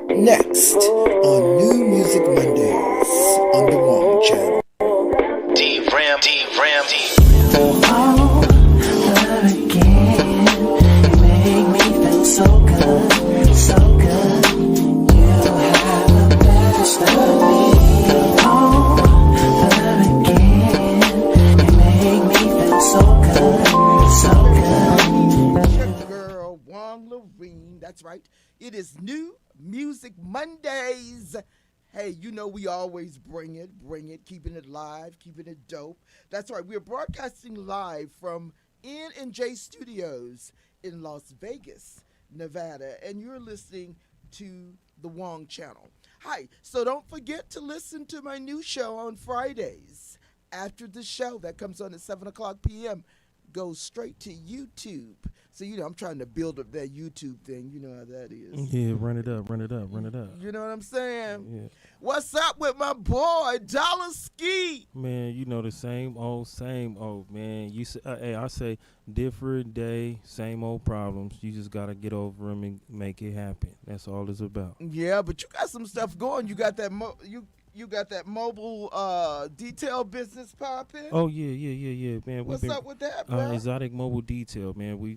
Next on New Music Mondays on the Wong Channel. D-Ram, D-Ram, Oh, love again. You make me feel so good, so good. You have the best of me. Oh, love again. You make me feel so good, so good. Your girl, Wong Lorene. That's right. It is New Music Mondays. Hey, you know we always bring it, keeping it live, keeping it dope. That's right, we're broadcasting live from N&J Studios in Las Vegas, Nevada, and you're listening to the Wong Channel. Hi, so don't forget to listen to my new show on Fridays. After the show that comes on at 7 o'clock p.m., goes straight to YouTube. So, you know, I'm trying to build up that YouTube thing. You know how that is. Yeah, run it up. You know what I'm saying? Yeah. What's up with my boy, Dollar Ski? Man, you know the same old, man. You say, hey, I say different day, same old problems. You just got to get over them and make it happen. That's all it's about. Yeah, but you got some stuff going. You got that you got that mobile detail business popping. Oh, yeah, man. What's up with that, bro? Exotic Mobile Detail, man. We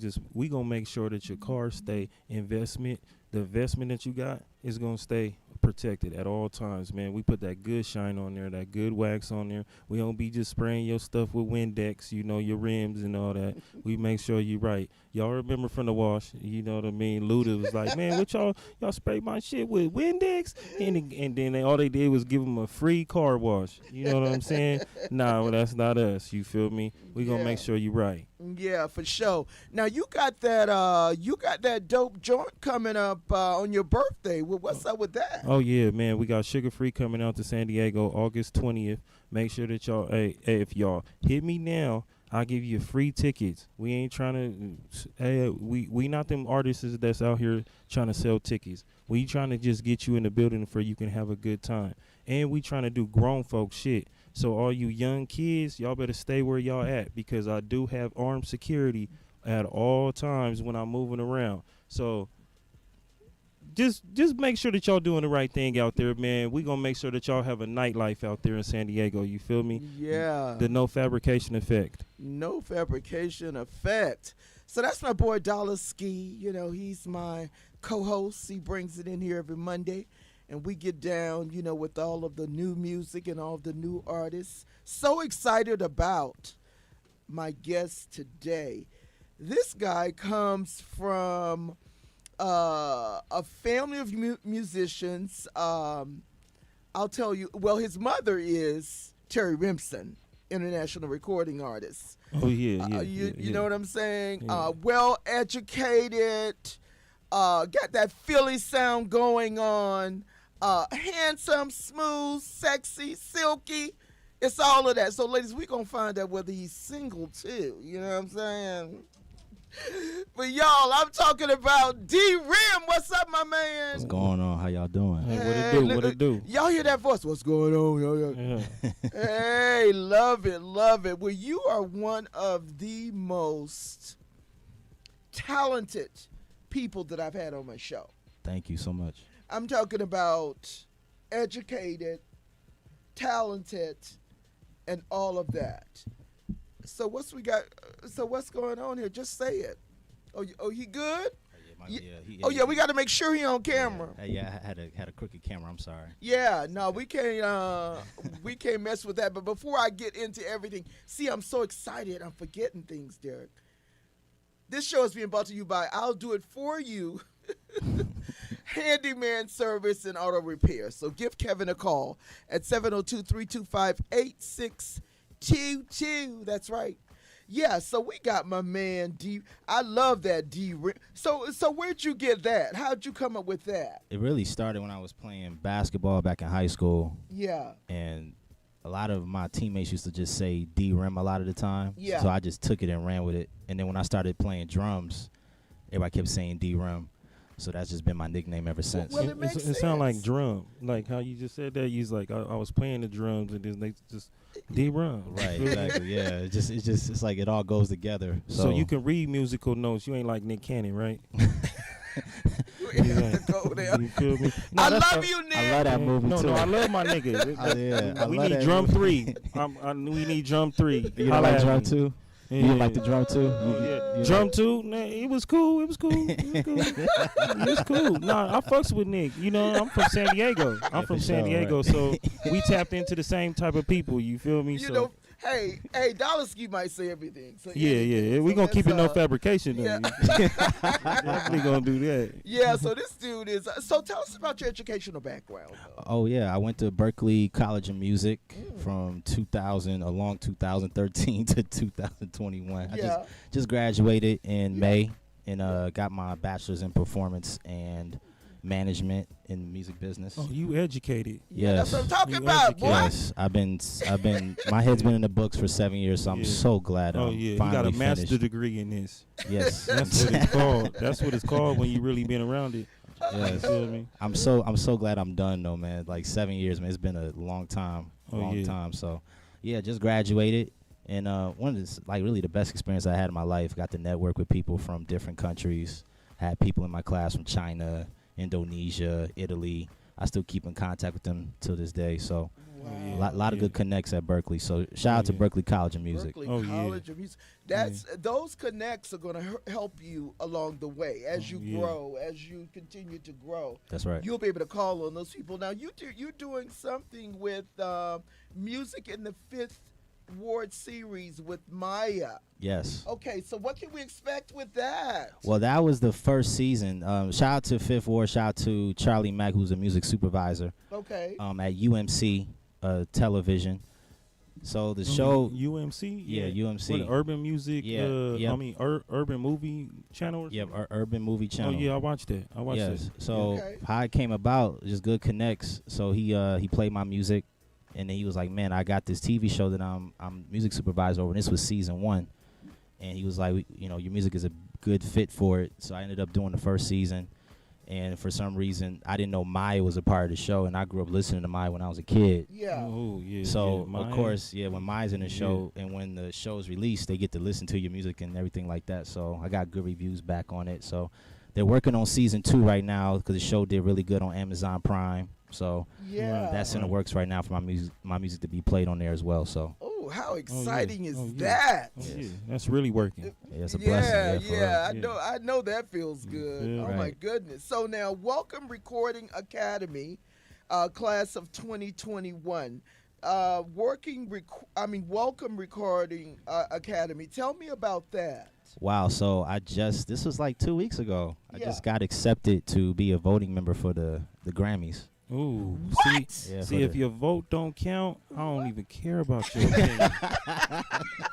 going to make sure that your car stay the investment that you got is going to stay protected at all times, man. We put that good shine on there, that good wax on there. We don't be just spraying your stuff with Windex, you know, your rims and all that. We make sure you right. Y'all remember from the wash, you know what I mean? Luda was like, man, what y'all spray my shit with Windex? And then all they did was give them a free car wash. You know what I'm saying? Nah, well, that's not us. You feel me? We gonna make sure you right. Yeah, for sure. Now you got that dope joint coming up on your birthday. Well, what's up with that? Oh yeah, man. We got Sugar Free coming out to San Diego August 20th. Make sure that y'all, hey, if y'all hit me now, I'll give you free tickets. We ain't trying to, hey, we not them artists that's out here trying to sell tickets. We trying to just get you in the building for you can have a good time. And we trying to do grown folk shit. So all you young kids, y'all better stay where y'all at because I do have armed security at all times when I'm moving around. So just make sure that y'all doing the right thing out there, man. We gonna make sure that y'all have a nightlife out there in San Diego. You feel me? Yeah. The no fabrication effect. No fabrication effect. So that's my boy Dollar Ski. You know, he's my co-host. He brings it in here every Monday. And we get down, you know, with all of the new music and all of the new artists. So excited about my guest today. This guy comes from a family of musicians. I'll tell you, well, his mother is Terry Remsen, international recording artist. Oh, yeah. You know what I'm saying? Yeah. Well educated, got that Philly sound going on. Handsome, smooth, sexy, silky. It's all of that. So, ladies, we're going to find out whether he's single, too. You know what I'm saying? But, y'all, I'm talking about D-Rim. What's up, my man? What's going on? How y'all doing? Hey, what it do? Y'all hear that voice? What's going on? Yeah. Hey, love it. Well, you are one of the most talented people that I've had on my show. Thank you so much. I'm talking about educated, talented, and all of that. So what's going on here? Just say it. Oh, he good? Yeah, We got to make sure he on camera. Yeah, I had a crooked camera. I'm sorry. Yeah, no, we can't mess with that. But before I get into everything, see, I'm so excited. I'm forgetting things, Derek. This show is being brought to you by I'll Do It For You. Handyman service and auto repair. So give Kevin a call at 702-325-8622. That's right. Yeah, so we got my man D. I love that D. So where'd you get that? How'd you come up with that? It really started when I was playing basketball back in high school. Yeah. And a lot of my teammates used to just say D-Rim a lot of the time. Yeah. So I just took it and ran with it. And then when I started playing drums, everybody kept saying D-Rim. So that's just been my nickname ever since. Well, it sounds like drum. Like how you just said that. You was like, I was playing the drums and then they just D-Rum. Right, exactly. Yeah, it's like it all goes together. So you can read musical notes. You ain't like Nick Cannon, right? to go there. You feel me? I that's love a- you, Nick. I love that movie No, too. no, I love my nigga. Oh, yeah, I we love need that drum movie. 3. We need drum 3. You don't Holla like at drum me. too? Yeah. You don't like the drum too? Oh, yeah. Drum 2, nah, it was cool. It was cool. It was cool. Nah, I fucks with Nick. You know, I'm from San Diego. I'm from for San sure, Diego, right. so we tapped into the same type of people. You feel me? You So know, hey, Dollar Ski might say everything. So yeah, anything. we So gonna keep it no that's, fabrication though. yeah. Definitely gonna do that. Yeah, so this dude is. So tell us about your educational background. Though. Oh yeah, I went to Berklee College of Music from 2013 to 2021. Yeah. I just graduated in May and got my bachelor's in performance and management in music business. Oh, you educated. Yeah, that's Yes. what I'm talking You about, boy. Yes, I've been. My head's been in the books for 7 years, so I'm Yeah. so glad Oh I'm yeah, you got a finally master's finished. degree in this. Yes, That's what it's called. That's what it's called when you really been around it. You yes. feel me? I'm so glad I'm done though, man. Like 7 years, man. It's been a long time, Oh, long yeah. time. So, yeah, just graduated, and one of the like really the best experience I had in my life. Got to network with people from different countries. Had people in my class from China, Indonesia, Italy. I still keep in contact with them till this day. So, yeah. a lot of Yeah. good connects at Berkeley. So, shout out to yeah. Berkeley College of Music. Berkeley Oh, yeah. College of Music. That's those connects are going to help you along the way as you yeah. grow, as you continue to grow. That's right. You'll be able to call on those people. Now you're doing something with music in the Fifth Ward series with Maya. Yes. Okay, so what can we expect with that? Well, that was the first season. Shout out to Fifth Ward. Shout out to Charlie Mack, who's a music supervisor Okay. at UMC Television. So the show, UMC. yeah, UMC. What, Urban Music. Yeah, yeah. I mean, Urban Movie Channel. Or yeah, something? Urban Movie Oh Channel. yeah, I watched that. I watched Yes. that. So Okay. how it came about, just good connects. So he played my music, and then he was like, "Man, I got this TV show that I'm music supervisor over." And this was season 1, and he was like, "Your music is a good fit for it." So I ended up doing the first season, and for some reason, I didn't know Maya was a part of the show, and I grew up listening to Maya when I was a kid. Yeah. Oh yeah. So yeah, of mine- course, when Maya's in the Yeah. show and when the show is released, they get to listen to your music and everything like that. So I got good reviews back on it. So they're working on season 2 right now because the show did really good on Amazon Prime. So Yeah. that's in the Right. works right now for my music to be played on there as well. So Oh, how exciting is Oh, yeah. that? Oh, yeah, that's really working. yeah, it's a blessing. Yeah, Yeah, I real. know. I know that feels good. feel Oh me? my Right. goodness. So now, Welcome Recording Academy, class of 2021. Welcome Recording Academy. Tell me about that. Wow. So this was like 2 weeks ago. I Yeah. just got accepted to be a voting member for the Grammys. Ooh. What? See, Yeah, see for if the- your vote don't count, I don't even care about your opinion.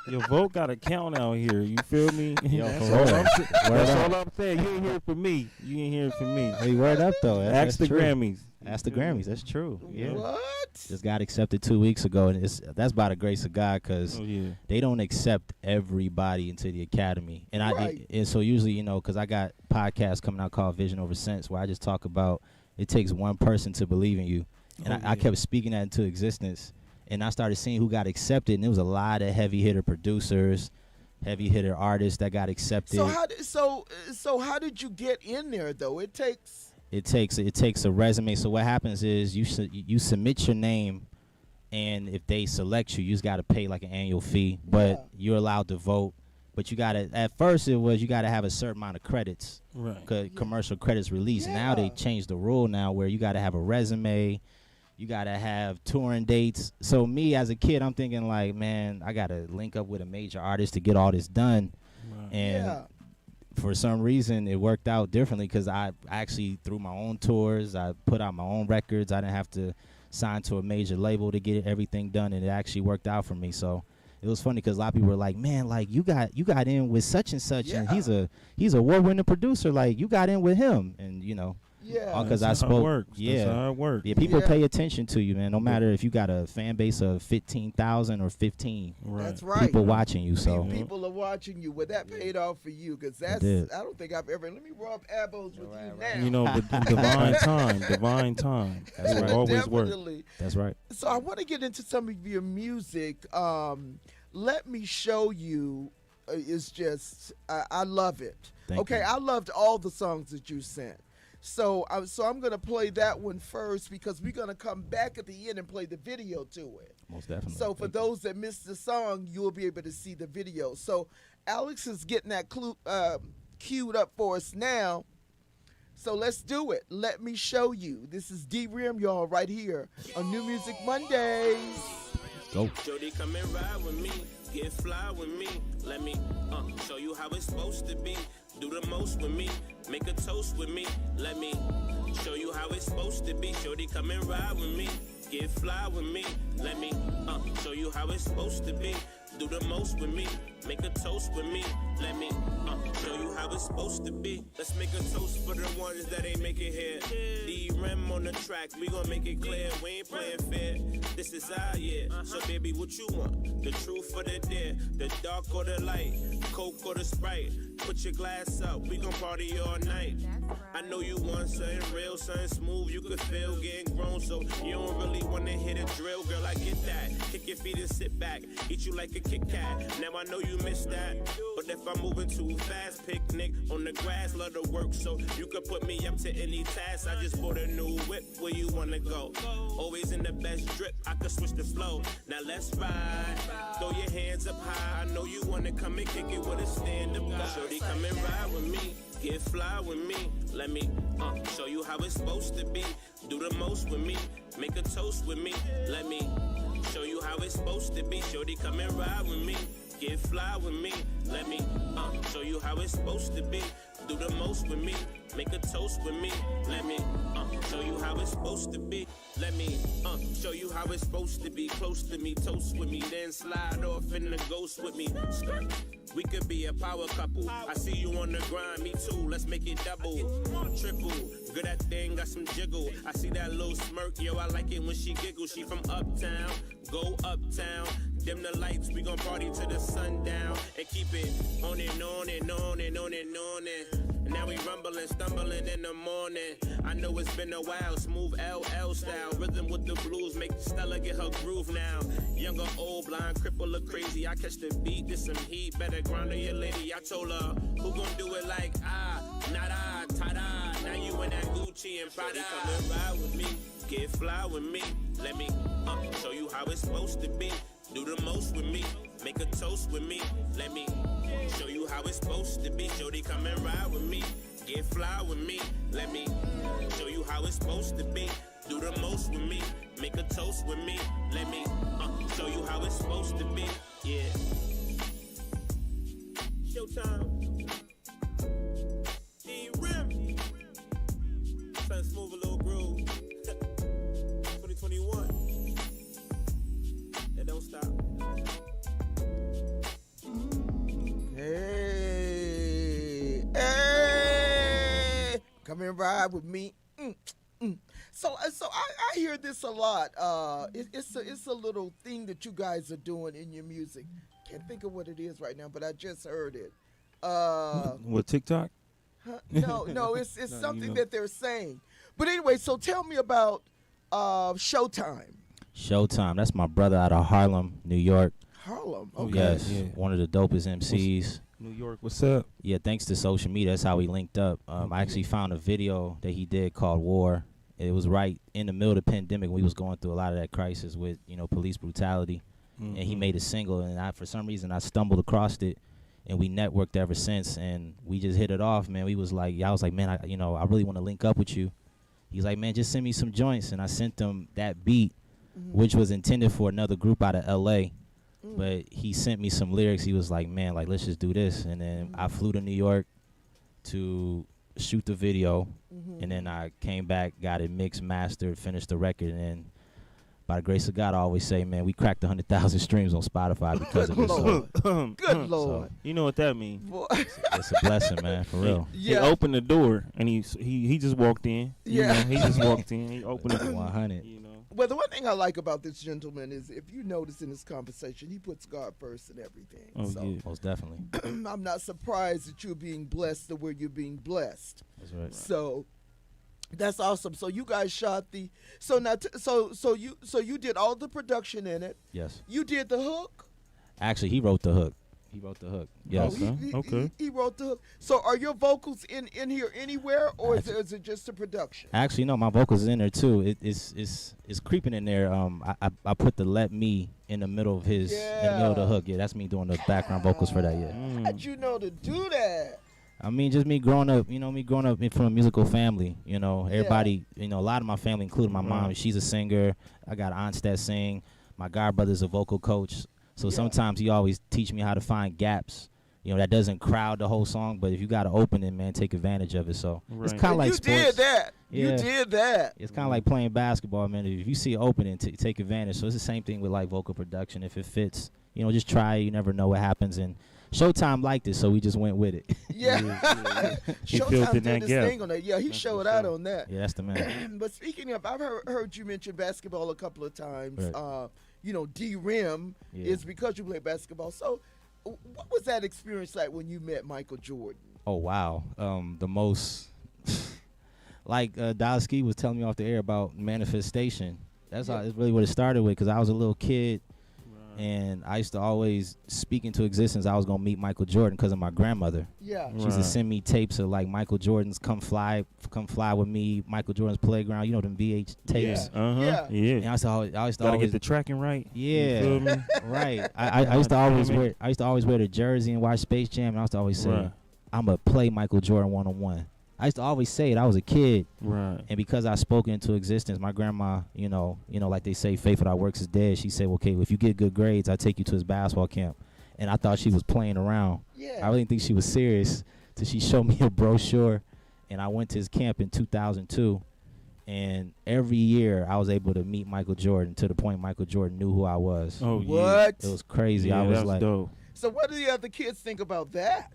Your vote got to count out here. You feel me? Yo, That's for all real. I'm saying. Word That's up. all I'm saying. You ain't hear it from me. You ain't hear it from me. Hey, word up though. Ask the true. Grammys. Ask the Grammys. That's true. Yeah. What? Just got accepted 2 weeks ago, and that's by the grace of God, because Oh yeah. they don't accept everybody into the academy. And Right. and so usually, because I got podcasts coming out called Vision Over Sense, where I just talk about it takes one person to believe in you, and Oh, I kept speaking that into existence, and I started seeing who got accepted, and there was a lot of heavy hitter producers, heavy hitter artists that got accepted. So how did you get in there though? It takes. It takes a resume. So what happens is you submit your name, and if they select you, you just got to pay like an annual fee. But Yeah. you're allowed to vote. But you got to at first you got to have a certain amount of credits, Right. commercial credits released. Now they Yeah. changed the rule now where you got to have a resume, you got to have touring dates. So me as a kid, I'm thinking like, man, I got to link up with a major artist to get all this done. Right. And Yeah. for some reason it worked out differently because I actually through my own tours, I put out my own records. I didn't have to sign to a major label to get everything done, and it actually worked out for me. So it was funny because a lot of people were like, "Man, like you got in with such and such, and Yeah. he's a award-winning producer. Like you got in with him." And Yeah. all 'cause I That's how it spoke- works. yeah. That's how it works. yeah, people Yeah. pay attention to you, man. No matter if you got a fan base of 15,000 or 15 Right. That's right. people watching you. So People are watching you. Well, that paid off for you because that's. did. I don't think I've ever. Let me rub elbows with you now. You know, divine time. Divine time. That's It right. will always work. Definitely. that's right. So I want to get into some of your music. Let me show you. It's just I love it. Thank okay, you. I loved all the songs that you sent. So I'm gonna play that one first because we're gonna come back at the end and play the video to it. Most definitely. So for those that missed the song, you'll be able to see the video. So Alex is getting that queued up for us now. So let's do it. Let me show you. This is D-Rim, y'all, right here on New Music Mondays. Go. Jody, come and ride with me, get fly with me. Let me show you how it's supposed to be. Do the most with me, make a toast with me. Let me show you how it's supposed to be. Jody, come and ride with me, get fly with me. Let me show you how it's supposed to be. Do the most with me, make a toast with me. Let me show you how it's supposed to be. Let's make a toast for the ones that ain't make it here. D-Rim on the track, we gon' make it clear. We ain't playing fair, this is our year. So baby, what you want? The truth or the dare? The dark or the light? Coke or the Sprite? Put your glass up, we gon' party all night. I know you want something real, something smooth you could feel getting grown. So you don't really wanna hit a drill, girl, I get that. Kick your feet and sit back, eat you like a Kit Kat. Now I know you missed that, but if I'm moving too fast, picnic on the grass, love to work, so you could put me up to any task. I just bought a new whip, where you wanna go? Always in the best drip, I could switch the flow. Now let's ride, throw your hands up high. I know you wanna come and kick it with a stand-up guy. Shorty, come and ride with me, get fly with me. Let me show you how it's supposed to be. Do the most with me, make a toast with me. Let me show you how it's supposed to be. Shorty, come and ride with me, get fly with me. Let me show you how it's supposed to be. Do the most with me, make a toast with me. Let me show you how it's supposed to be. Let me show you how it's supposed to be. Close to me, toast with me, then slide off in the ghost with me. We could be a power couple. I see you on the grind, me too. Let's make it double, triple. Good that thing, got some jiggle. I see that little smirk, yo, I like it when she giggles. She from uptown, go uptown. Dim the lights, we gon' party till the sundown. And keep it on and on and on and on and on and now we rumbling, stumbling in the morning. I know it's been a while, smooth LL style. Rhythm with the blues, make Stella get her groove now. Young or old, blind, cripple or crazy. I catch the beat, this some heat. Better grind on your lady. I told her, who gon' do it like not I, ta-da. Now you in that Gucci and Prada. Come and ride with me, get fly with me. Let me show you how it's supposed to be. Do the most with me, make a toast with me. Let me show you how it's supposed to be. Jody, come and ride with me, get fly with me. Let me show you how it's supposed to be. Do the most with me, make a toast with me. Let me show you how it's supposed to be. Yeah. Showtime. D-Rim. Something smooth, a little groove. 2021. And don't stop. Hey, come and ride with me. So I hear this a lot. It's a little thing that you guys are doing in your music. Can't think of what it is right now, but I just heard it. What, TikTok? No, it's No, something that they're saying. But anyway, so tell me about Showtime. Showtime. That's my brother out of Harlem, New York. Harlem. Oh, Okay. Yes, yeah. one of the dopest MCs. New York, what's up? Yeah, thanks to social media, that's how we linked up. I actually found a video that he did called War. It was right in the middle of the pandemic. We was going through a lot of that crisis with, police brutality. And he made a single, and for some reason, I stumbled across it, and we networked ever since, and we just hit it off, man. We was like, I was like, man, I really want to link up with you. He's like, man, just send me some joints, and I sent him that beat, which was intended for another group out of L.A., but he sent me some lyrics. He was like, man, like, let's just do this. And then I flew to New York to shoot the video, and then I came back, got it mixed, mastered, finished the record, and then by the grace of God, I always say, man, we cracked 100,000 streams on Spotify because of Good this. Lord. Good Lord. You know what that means? Boy. It's a blessing, man, for real. He Yeah. opened the door and he just walked in. Yeah. He just walked in. He opened the door. 100. Well, the one thing I like about this gentleman is if you notice in this conversation, he puts God first in everything. Oh, so yeah. Most definitely. I'm not surprised that you're being blessed the way you're being blessed. That's right. So that's awesome. So you guys shot so you did all the production in it. Yes. You did the hook. Actually, he wrote the hook. He wrote the hook. Oh, Yes. he wrote the hook. So are your vocals in here anywhere, or is it just the production? Actually, no, my vocals is in there too. It's creeping in there. I put the "Let Me" in the middle of his in the middle of the hook. Yeah, that's me doing the background vocals for that. Yeah. How'd you know to do that? I mean, just me growing up. Me growing up from a musical family. Everybody. A lot of my family, including my mom, she's a singer. I got aunts that sing. My god brother's a vocal coach. So sometimes he always teach me how to find gaps. That doesn't crowd the whole song, but if you got to open it, man, take advantage of it. So it's kind of like sports. You did that. Yeah. You did that. It's kind of like playing basketball, man. If you see it opening, take advantage. So it's the same thing with like vocal production. If it fits, just try it. You never know what happens. And Showtime liked it, so we just went with it. Yeah. He filled Showtime in did that his gap. thing on that. Yeah, he showed out on that. Yeah, that's the man. But speaking of, I've heard you mention basketball a couple of times. Right. D-Rim Yeah. is because you play basketball. So what was that experience like when you met Michael Jordan? Oh wow, the most like Dalski was telling me off the air about manifestation. That's how it's really what it started with. Because I was a little kid, and I used to always speak into existence I was gonna meet Michael Jordan because of my grandmother. Yeah. She used to send me tapes of like Michael Jordan's "Come Fly with Me," Michael Jordan's "Playground." Them VH tapes. Yeah. And I used to Gotta always get the tracking right. Yeah, You feel me? right. I used to always Damn wear. I used to always wear the jersey and watch Space Jam. And I used to always say, Right. "I'm gonna play Michael Jordan 1-on-1." I used to always say it. I was a kid, Right. and because I spoke into existence, my grandma, like they say, faith without works is dead. She said, "Okay, well, if you get good grades, I'll take you to his basketball camp." And I thought she was playing around. Yeah. I really didn't think she was serious. Till she showed me a brochure, and I went to his camp in 2002. And every year I was able to meet Michael Jordan to the point Michael Jordan knew who I was. Oh, yeah. What? It was crazy. Yeah, I was that's like, dope. So what do the other kids think about that?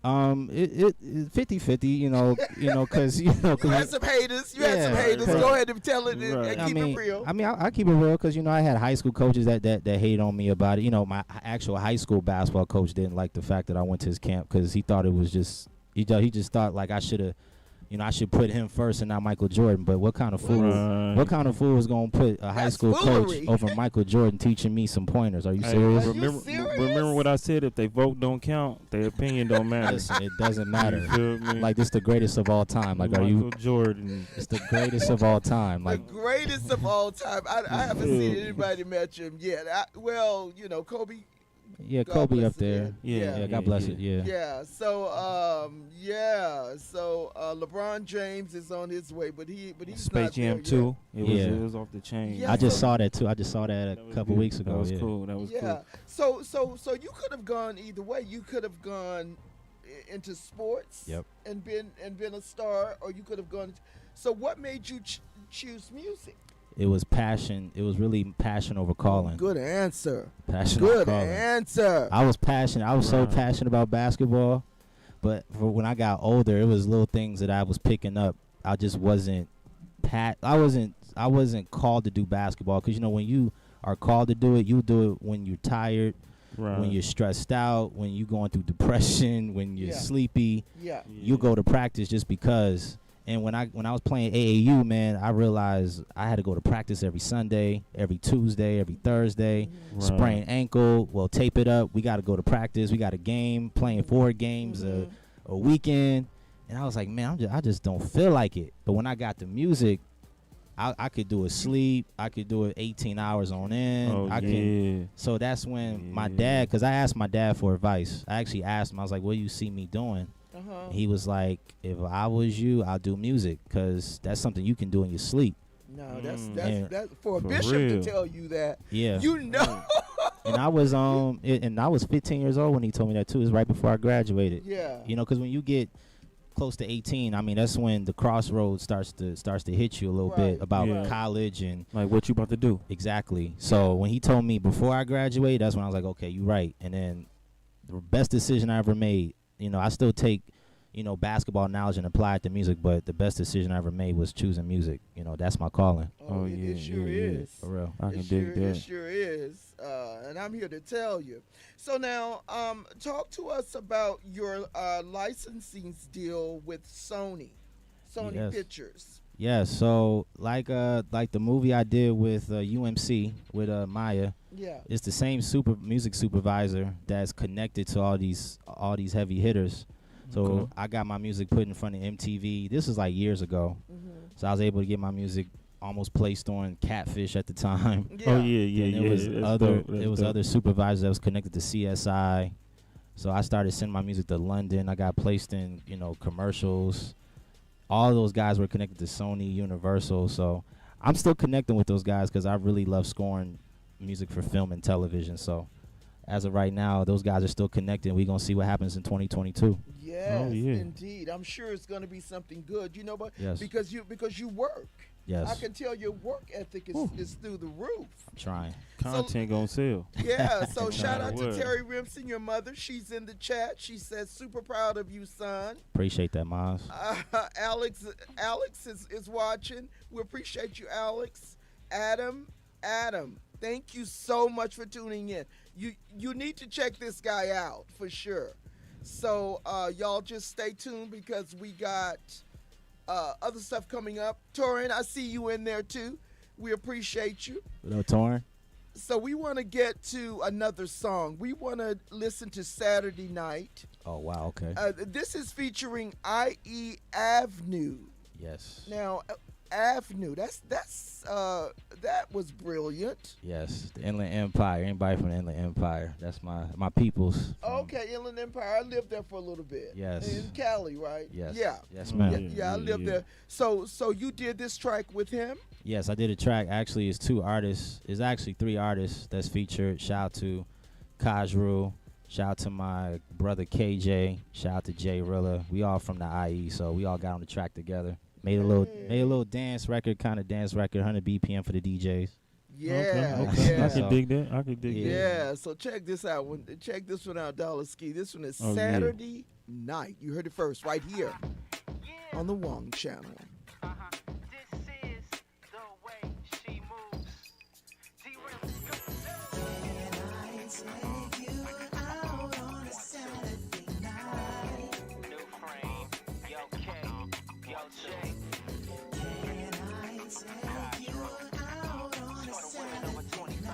it 50-50, cause You had some haters. You had some Yeah, haters. right. Go ahead and tell it and Right. keep it real. I keep it real because I had high school coaches that hated on me about it. My actual high school basketball coach didn't like the fact that I went to his camp because he thought it was just he just thought like I should have. I should put him first and not Michael Jordan. But what kind of fool? Right. What kind of fool is gonna put a high That's school foolery. coach over Michael Jordan teaching me some pointers? Are you Hey, serious? Are you remember, serious? remember what I said. If they vote don't count, their opinion don't matter. Listen, it doesn't matter. You feel me? Like this, the greatest of all time. Like, are you? Michael Jordan? It's the greatest of all time. Like, The greatest of all time. I haven't seen anybody match him yet. Kobe. yeah, God Kobe bless up there. him. Yeah, Yeah. God bless it. Yeah. Yeah. So LeBron James is on his way, but he's Space not Jam there 2. Yeah. It was off the chain. Yeah, I just so- saw that too. I just saw that That a was couple good. weeks ago. That was yeah. cool. That was Yeah. cool. So you could have gone either way. You could have gone into sports. Yep. And been a star, or you could have gone. So what made you choose music? It was passion. It was really passion over calling. Good answer. Passion over Good calling. answer. I was passionate. I was so Right. passionate about basketball, but for when I got older, it was little things that I was picking up. I just wasn't I wasn't called to do basketball because when you are called to do it, you do it when you're tired, Right. when you're stressed out, when you're going through depression, when you're Yeah. sleepy. Yeah. You go to practice just because. And when I was playing AAU, man, I realized I had to go to practice every Sunday, every Tuesday, every Thursday. Right. Sprain ankle, well, tape it up. We got to go to practice. We got a game, playing 4 games a weekend. And I was like, man, I just don't feel like it. But when I got the music, I could do it sleep. I could do it 18 hours on end. Oh, I yeah. can. So that's when my Yeah. dad, because I asked my dad for advice. I actually asked him. I was like, what do you see me doing? Uh-huh. And he was like, if I was you, I'll do music because that's something you can do in your sleep. No, that's Yeah. that's for a For bishop real. to tell you that. Yeah. You know. And I was and I was 15 years old when he told me that too. It was right before I graduated. Yeah. Because when you get close to 18, I mean that's when the crossroads starts to hit you a little Right. bit about Yeah. college and Like what you about to do? exactly. So when he told me before I graduated, that's when I was like, okay, you're right. And then the best decision I ever made. I still take basketball knowledge and apply it to music, but the best decision I ever made was choosing music. That's my calling. Oh, it, yeah, it sure yeah, yeah. is. For real. I can It dig sure, that. it sure is. And I'm here to tell you. So now, talk to us about your licensing deal with Sony Yes. Pictures. Yeah, so like the movie I did with UMC with Maya, Yeah. it's the same music supervisor that's connected to all these heavy hitters. So Okay. I got my music put in front of MTV. This was like years ago. Mm-hmm. So I was able to get my music almost placed on Catfish at the time. Oh yeah, And yeah. there was That's other dope. That's there was dope. other supervisors that was connected to CSI. So I started sending my music to London. I got placed in, commercials. All those guys were connected to Sony, Universal. So I'm still connecting with those guys because I really love scoring music for film and television. So as of right now, those guys are still connected. We're going to see what happens in 2022. Yes, yeah. indeed. I'm sure it's going to be something good. You know, but Yes. because you work. Yes. I can tell your work ethic is through the roof. I'm trying. Content gonna sell. Yeah, so shout out to Word. Terry Remsen, your mother. She's in the chat. She says, super proud of you, son. Appreciate that, Miles. Alex is watching. We appreciate you, Alex. Adam, thank you so much for tuning in. You need to check this guy out for sure. So y'all just stay tuned because we got other stuff coming up. Torin, I see you in there too. We appreciate you. What up, Torn? So we want to get to another song. We want to listen to Saturday Night. Oh, wow. Okay. This is featuring IE Avenue. Yes. Now, Avenue, that was brilliant. Yes. The Inland Empire. Anybody from the Inland Empire. That's my peoples. Okay, Inland Empire. I lived there for a little bit. Yes. In Cali, right? Yes. Yeah. Yes, Oh, ma'am. Yeah, I lived there. So you did this track with him? Yes, I did a track. Actually, it's 2 artists. It's actually 3 artists that's featured. Shout out to Kajru. Shout out to my brother KJ. Shout out to Jay Rilla. We all from the IE, so we all got on the track together. Made a little dance record, 100 BPM for the DJs. Yeah. Okay. Yeah. I can dig that. I can dig that. Yeah, so check this out. Check this one out, Dollar Ski. This one is Oh, yeah. Saturday Night. You heard it first right here on the Wong Channel. This is the way she moves. New frame, yo K, yo J. Over 25.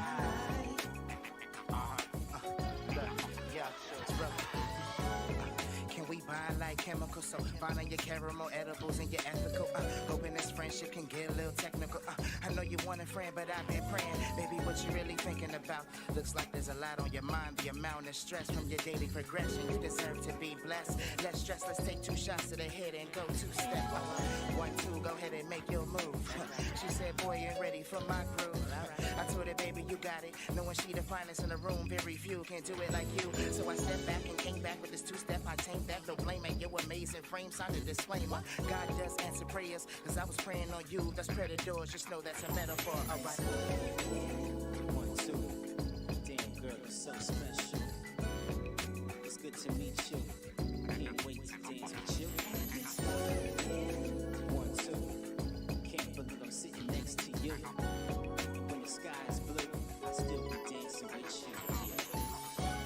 Can we bind like chemicals? So find on your caramel edibles and your ethical. Hoping this friendship can get a little technical. I know you want a friend, but I've been praying. Baby, what you really thinking about? Looks like there's a lot on your mind. The amount of stress from your daily progression. You deserve to be blessed. Less stress, let's take 2 shots to the head and go 2-step. 1, 2, go ahead and make your move. She said, boy, you're ready for my groove. I told her, baby, you got it. Knowing she the finest in the room, very few can do it like you. So I stepped back and came back with this 2-step. I tamed that, no blame it. Your amazing frame signed a disclaimer. God does answer prayers, cause I was praying on you. That's predators, just know that's a metaphor. Alright. 1, 2. Damn girl, you're so special. It's good to meet you. Can't wait to dance with you. 1, 2. Can't believe I'm sitting next to you. When the sky is blue, I still be dancing with you.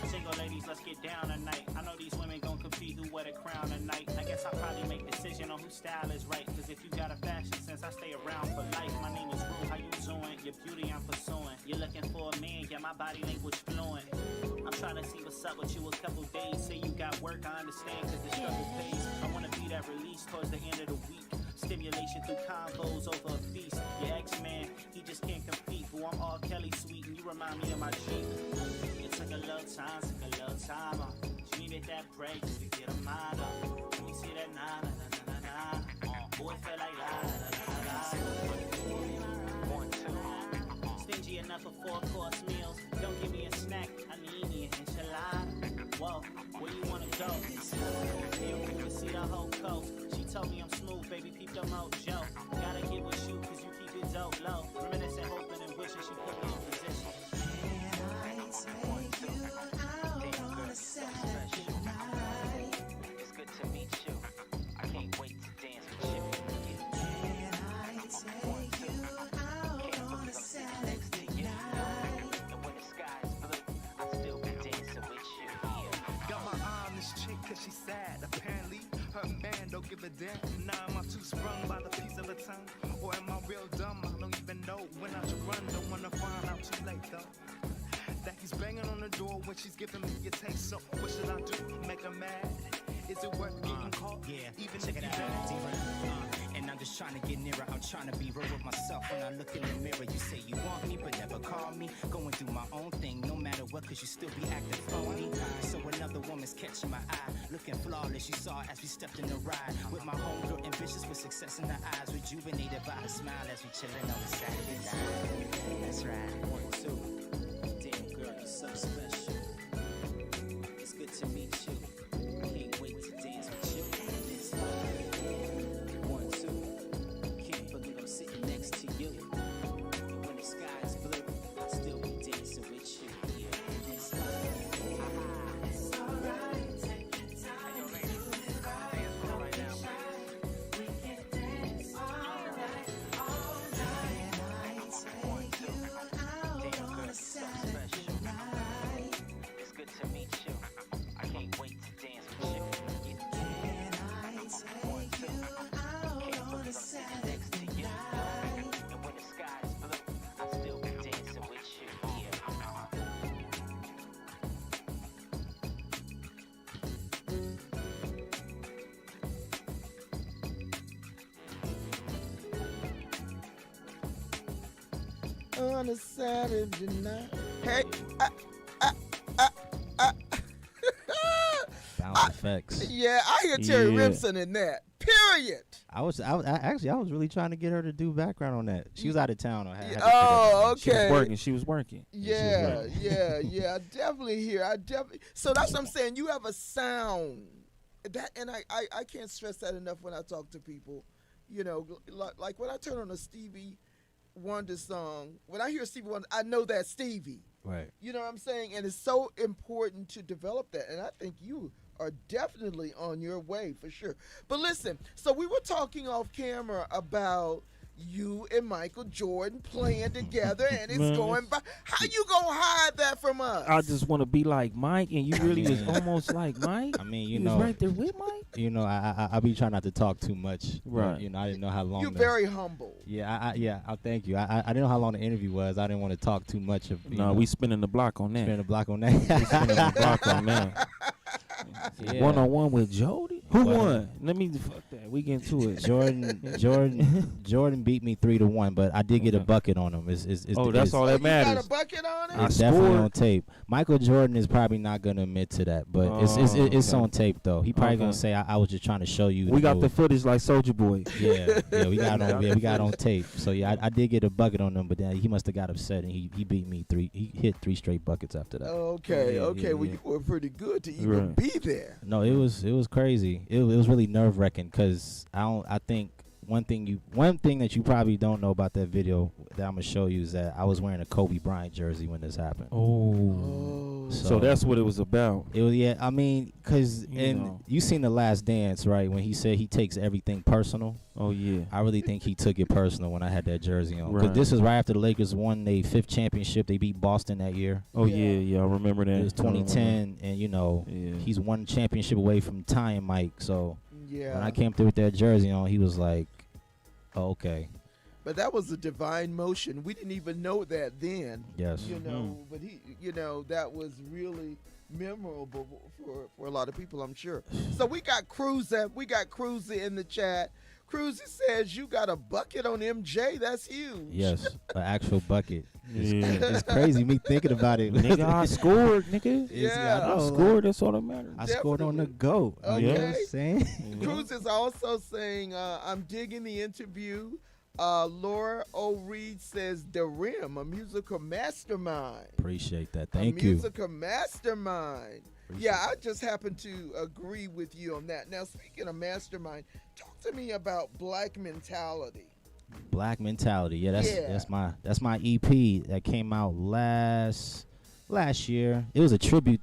Single ladies, let's get down tonight. I know these women gon' compete who wear the crown tonight. I guess I'll probably make decision on whose style is right. Cause if you got a fashion sense, I stay around for life. My name is Rue, how you doing? Your beauty I'm pursuing. You're looking for a man, yeah, my body language fluent. I'm trying to see what's up with you a couple days. Say you got work, I understand cause the struggle pays. I wanna be that release towards the end of the week. Stimulation through combos over a feast. Your ex-man, he just can't compete. Who I'm all Kelly sweet and you remind me of my Jeep. It took a little time. She needed that break just to get her mind up. You see that oh, it felt like la. 1, 2. Stingy enough for 4-course meals. Don't give me a snack, I need me an enchilada. Whoa, where you wanna go? Feel cool to see the whole coast. She told me I'm smooth, baby, peep the mojo. Gotta get with you, cause you keep it dope low. Reminiscent, hoping and wishing she put me in position. 1, 2. Damn girl, so special. It's good to meet you. I can't wait to dance with you. but she's giving me a taste. So what should I do? Make her mad? Is it worth getting caught? Yeah, Even check if it you out, bad? and I'm just trying to get nearer. I'm trying to be real with myself. When I look in the mirror, you say you want me, but never call me. Going through my own thing, no matter what, cause you still be acting phony. So another woman's catching my eye, looking flawless. You saw as we stepped in the ride with my homegirl, ambitious with success in her eyes, rejuvenated by her smile as we chillin' on the Saturday night. That's right. 1, 2. Damn girl, you're so special. It's good to meet you. I can't wait to dance with you. 1, 2. Can't believe I'm sitting next to you. And when the sky is blue, I'll still be dancing with you. Yeah, it's It's good to meet you. I can't wait to dance with you. Can't believe I'm sitting next to you. And when the sky is blue, I'll still be dancing with you. Yeah. On a Saturday night. Hey, uh, Bounce effects. yeah, I hear Terry Yeah. Rimson in that. Period. I was really trying to get her to do background on that. She was out of town. I had to pick Oh, up. She was okay. working. She was working. Yeah, right. yeah. I definitely hear. So that's what I'm saying. You have a sound that, and I can't stress that enough when I talk to people. You know, like when I turn on a Stevie Wonder song, when I hear Stevie Wonder, I know that's Stevie. Right. You know what I'm saying? And it's so important to develop that. And I think you are definitely on your way for sure. But listen, so we were talking off camera about you and Michael Jordan playing together, and it's Man. going by. How you gonna hide that from us? I just want to be like Mike, and you really was almost like Mike. I mean, You you was know, right there with Mike. you know, I be trying not to talk too much. but, Right. You know, I didn't know how long. You're the- very humble. Yeah, I'll thank you. I didn't know how long the interview was. I didn't want to talk too much of. No, we spinning the block on that. spin a block on We spinning that. the block on that. Yeah. 1-on-1 with Jody. Who Well, won? Let me fuck that. We get into it. Jordan beat me 3-1, but I did get a Okay. bucket on him. It's Oh, that's all Oh, that you got matters. a bucket on it? I It's definitely scored. on tape. Michael Jordan is probably not gonna admit to that, but it's Oh, okay. on tape though. He probably gonna Okay. say I was just trying to show you. We got the move." footage like Soldier Boy. Yeah, we got we got on tape. So yeah, I did get a bucket on him, but then he must have got upset and he beat me 3. He hit 3 straight buckets after that. Okay, Yeah, okay. yeah, Well, yeah. you were pretty good to even Right. be there. No, it was crazy. It was really nerve wracking because I think one thing that you probably don't know about that video that I'm gonna show you is that I was wearing a Kobe Bryant jersey when this happened. Oh. Oh. So that's what it was about. It was, yeah, I mean, cause You and know. you seen The Last Dance, right? When he said he takes everything personal. Oh yeah. I really think he took it personal when I had that jersey on. 'Cause Right. this is right after the Lakers won their 5th championship. They beat Boston that year. Oh Yeah. yeah. I remember that. It was I remember. 2010, and you know Yeah. he's one championship away from tying Mike. So Yeah. when I came through with that jersey on, he was like, oh, "Okay, But that was a divine motion. We didn't even know that then. yes." You know, but that was really memorable for a lot of people, I'm sure. So we got Cruiser in the chat. Cruiser says you got a bucket on MJ. That's huge. Yes, an actual bucket. Yeah. It's crazy me thinking about it. Nigga, I scored, nigga. Yeah. I know, scored. That's all that matters. I scored on the Definitely. GOAT. You know what I'm Okay. saying? Cruz is also saying, I'm digging the interview. Laura O'Reed says, The Rim, a musical mastermind. Appreciate that. A Thank you. musical mastermind. Yeah, I just happen to agree with you on that. Now, speaking of mastermind, talk to me about Black Mentality. Black Mentality. Yeah, Yeah. that's my EP that came out last year. It was a tribute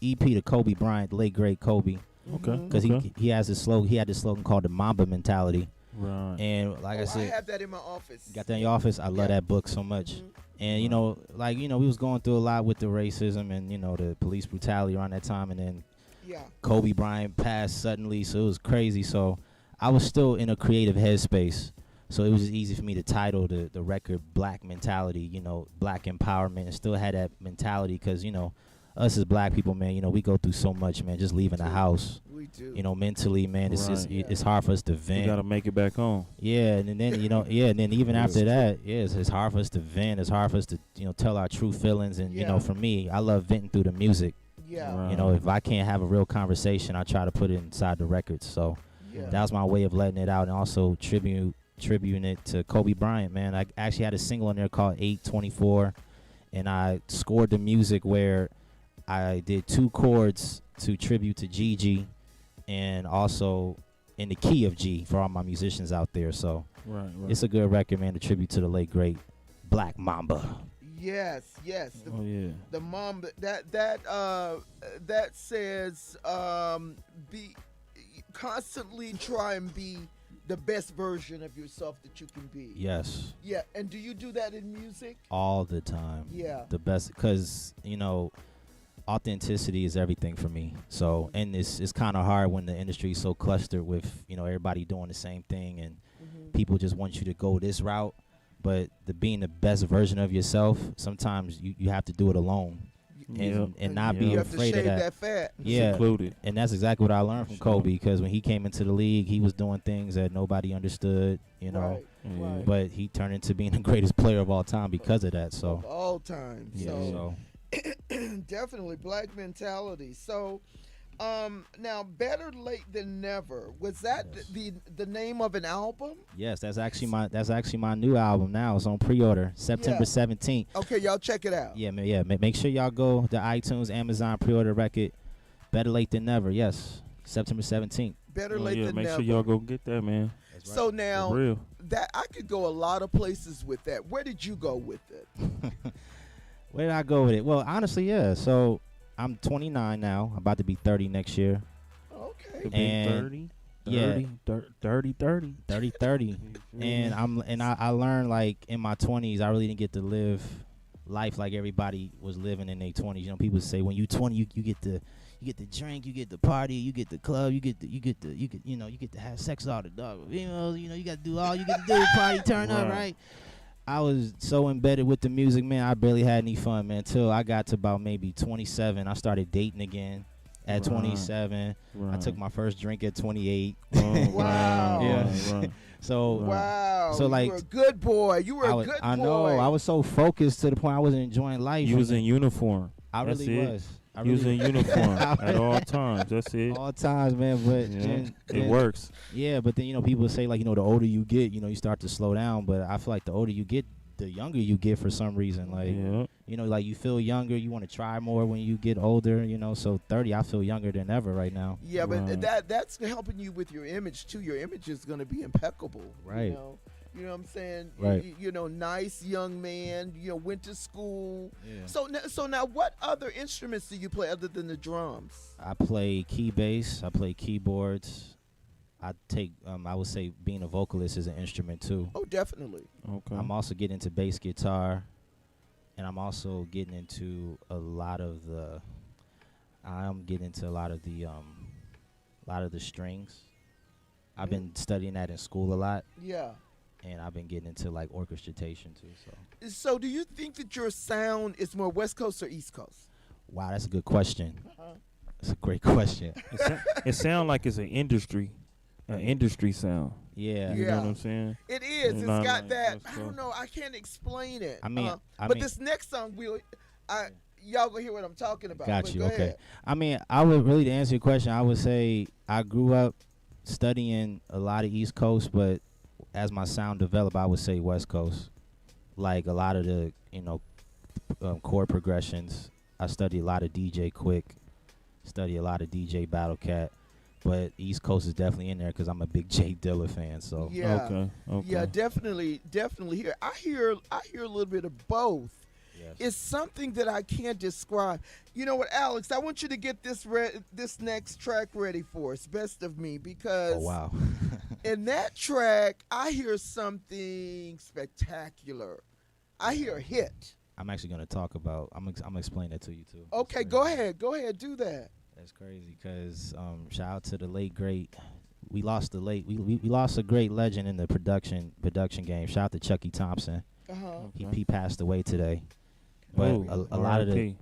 EP to Kobe Bryant, late great Kobe, Okay. because he has this slogan. He had this slogan called the Mamba Mentality. Right. And like I I said, have that in my office. got that in your office. I love Yeah. that book so much. And you know, we was going through a lot with the racism and the police brutality around that time, and then Yeah. Kobe Bryant passed suddenly, so it was crazy. So I was still in a creative headspace, so it was just easy for me to title the record Black Mentality, Black empowerment, and still had that mentality because us as black people, man, you know, we go through so much, man, just leaving the house. We do. You know, mentally, man, it's just, Right. it's hard for us to You vent. gotta make it back home. Yeah, and then you know, and then even after that, it's hard for us to vent. It's hard for us to, you know, tell our true feelings. And you Yeah. know, for me, I love venting through the music. Yeah. Right. You know, if I can't have a real conversation, I try to put it inside the records. So Yeah. that was my way of letting it out, and also tributing it to Kobe Bryant. Man, I actually had a single in there called 824, and I scored the music where I did 2 chords to tribute to Gigi, and also in the key of G for all my musicians out there. So Right. it's a good record, man, to tribute to the late great Black Mamba. Yes, yes. Oh yeah. The mom that says be constantly try and be the best version of yourself that you can be. Yes, Yeah, and do you do that in music? all the time. Yeah. The best, because you know, authenticity is everything for me. So, and it's kind of hard when the industry is so clustered with, you know, everybody doing the same thing, and people just want you to go this route. But being the best version of yourself, sometimes you have to do it alone, and not be You have to afraid shave of that fat. Yeah, Secluded. and that's exactly what I learned from Kobe, because when he came into the league, he was doing things that nobody understood, you know. Right, Yeah. right. But he turned into being the greatest player of all time because of that. Of So, all time. yeah, So so definitely black mentality. So now Better Late Than Never. Was that the name of an album? yes, that's actually my new album now. It's on pre-order September Yeah. 17th. Okay, y'all check it out. Yeah, make sure y'all go to iTunes, Amazon, pre-order record. Better Late Than Never. Yes, September 17th. Better Oh, Late yeah. Than Make Never. sure y'all go get that, man. So now For real. that I could go a lot of places with that. Where did you go with it? Where did I go with it? Well, honestly, yeah. So I'm 29 now. I'm about to be 30 next year. Okay. Could And- be 30. yeah. 30. 30. And I learned, like, in my 20s, I really didn't get to live life like everybody was living in their 20s. You know, people say when you 20, you get to drink, you get to party, you get the club, you get to have sex with all the dog. You know, you got to do all you get to do, party, turn up, Right. right? I was so embedded with the music, man. I barely had any fun, man. Until I got to about maybe 27, I started dating again. At Right. 27, I Right. took my first drink at 28. Oh, Wow. Yeah. Right. So Wow. So, like, you were a good boy. You were a good boy. I know. I was so focused to the point I wasn't enjoying life. You was and in uniform. I That's really it. was. I You was really in uniform at all times. That's it. all times, man. But Yeah. then, It works. Yeah, but then, you know, people say, like, you know, the older you get, you know, you start to slow down. But I feel like the older you get, the younger you get for some reason. Like, Yeah. you know, like, you feel younger. You want to try more when you get older. You know, so 30, I feel younger than ever right now. Yeah, but Right. that's helping you with your image too. Your image is going to be impeccable. Right. You know what I'm saying? Right. You know, nice young man. You know, went to school. Yeah. So now, what other instruments do you play other than the drums? I play key bass. I play keyboards. I take, I would say being a vocalist is an instrument too. Oh, definitely. Okay. I'm also getting into bass guitar, and I'm also getting into a lot of the strings. I've been studying that in school a lot, Yeah. and I've been getting into, like, orchestration too. So, So, do you think that your sound is more West Coast or East Coast? wow, that's a good question. That's a great question. It sound like it's an industry sound. Yeah. You know Yeah. what I'm saying? It is. It's Nah, got nah, that. West I don't Coast. know. I can't explain it. I mean- but this next song, y'all gonna hear what I'm talking about. Got but you. go Okay. ahead. I mean, I would really, to answer your question, I would say I grew up studying a lot of East Coast, but as my sound developed, I would say West Coast. Like a lot of the, you know, chord progressions. I study a lot of DJ Quick, study a lot of DJ Battle Cat, but East Coast is definitely in there because I'm a big Jay Dilla fan. So Yeah. Okay. Yeah, definitely here. I hear a little bit of both. yes. It's something that I can't describe. You know what, Alex? I want you to get this next track ready for us, Best of Me, because Oh wow. in that track I hear something spectacular. I hear a hit. I'm actually gonna talk about. I'm gonna explain that to you too. Okay, go ahead, do that. That's crazy because shout out to the late great. We lost we lost a great legend in the production game. Shout out to Chucky Thompson. Uh-huh. He passed away today. But Ooh, a lot of R.I.P.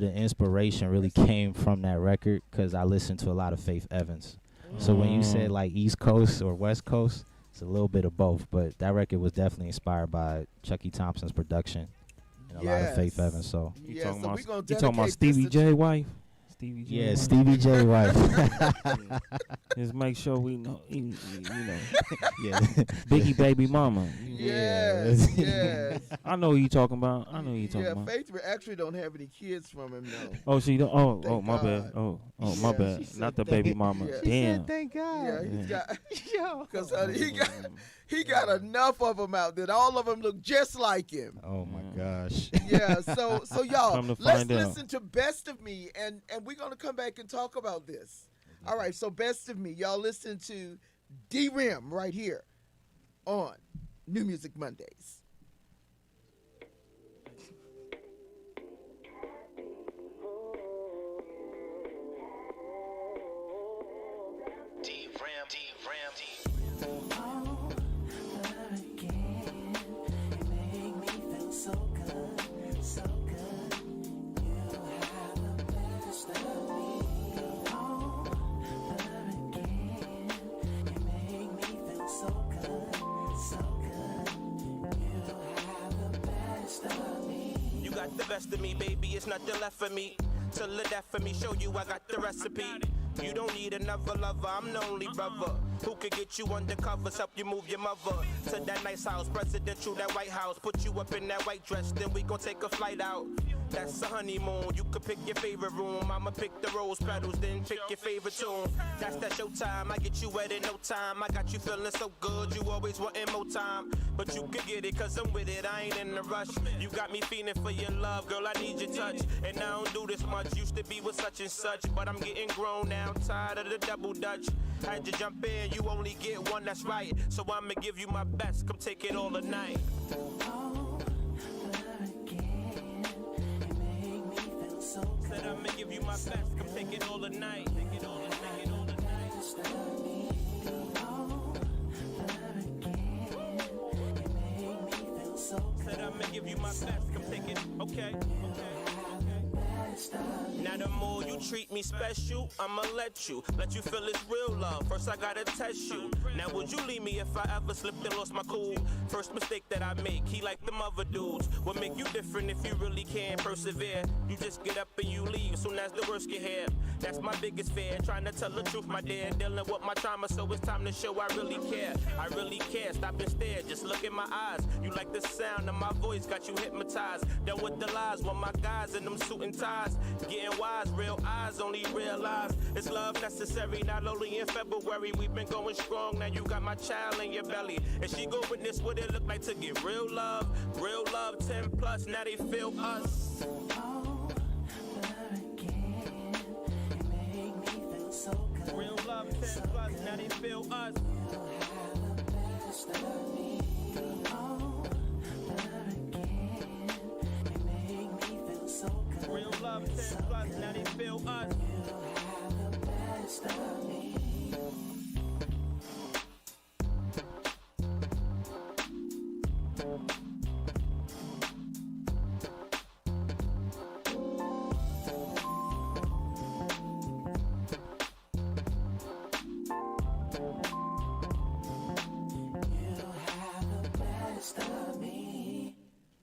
the inspiration really came from that record because I listened to a lot of Faith Evans. So when you said like East Coast or West Coast, it's a little bit of both. But that record was definitely inspired by Chucky Thompson's production and a lot of Faith Evans. So You Yeah, talking so about, we gonna you talking about dedicate Stevie this to- J wife? Stevie J yeah, wife? Stevie J wife. Just make sure we know, you know, Yeah. Biggie baby mama. Yes, yes. I know who you talking about. I know who you talking Yeah, about. Faith actually don't have any kids from him though. Oh, she don't. Oh, Thank my bad. God. Oh, my Yeah, bad. she Not the said baby thank- mama. Yeah. Damn. Thank God. Yeah, he's got Yo. because he got enough of them out that all of them look just like him. Oh my gosh. Yeah, so y'all, Come to let's find out. listen to Best of Me, and we're gonna come back and talk about this. All right, so Best of Me, y'all listen to D-Rim right here on New Music Mondays. D-Ram, D-Ram, Again, you make me feel so good, so good. You have the best of me. Over again, you make me feel so good, so good. You have the best of me. You got the best of me, baby, it's nothing left for me. To live that for me, show you I got the recipe. You don't need another lover, I'm the only brother who could get you undercovers, help you move your mother to that nice house, presidential, that White House. Put you up in that white dress, then we gon' take a flight out. That's a honeymoon, you could pick your favorite room. I'ma pick the rose petals, then pick your favorite tune. That's your time, I get you wet in no time. I got you feeling so good, you always wanting more time. But you could get it, cause I'm with it, I ain't in a rush. You got me feeling for your love, girl, I need your touch. And I don't do this much, used to be with such and such. But I'm getting grown now, tired of the double dutch. Had you jump in, you only get one, that's right. So I'ma give you my best, come take it all tonight. Said I'ma give you my best, come take it all tonight. Take it all tonight, take it all tonight. Said I'ma give you my best, come take it, okay. Now the more you treat me special, I'ma let you feel it's real love. First I gotta test you. Now would you leave me if I ever slipped and lost my cool? First mistake that I make, he like them other dudes. What make you different if you really can't persevere? You just get up and you leave soon as the worst get here. That's my biggest fear, trying to tell the truth, my dear. Dealing with my trauma, so it's time to show I really care. I really care, stop and stare, just look in my eyes. You like the sound of my voice, got you hypnotized. Done with the lies, want my guys in them suit and ties. Getting wise, real eyes only realize it's love necessary, not only in February. We've been going strong, now you got my child in your belly. And she go witness what it look like to get real love, 10 plus, now they feel us. Real love, 10 plus, now they feel us. Real love, 10 plus, now they feel us.